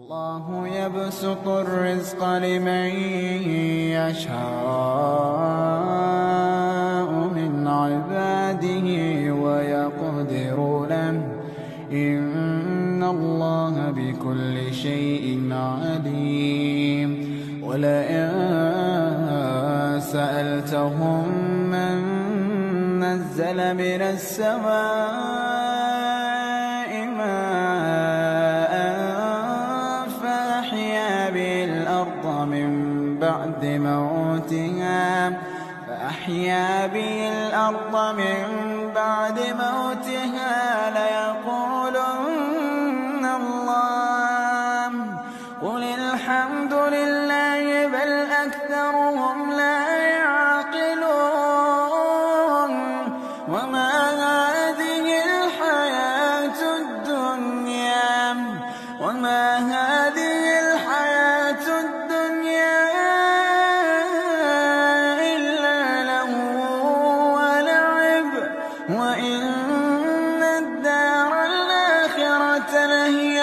الله يبسط الرزق لمن يشاء من عباده ويقدر له إن الله بكل شيء عليم. ولئن سألتهم من نزل من السماء ماء فأحيا به الأرض من بعد موتها ليقولن الله قل الحمد لله بل أكثرهم لا يعقلون. وما هذه الحياة الدنيا إلا لهو ولعب وإن الدار الآخرة لهي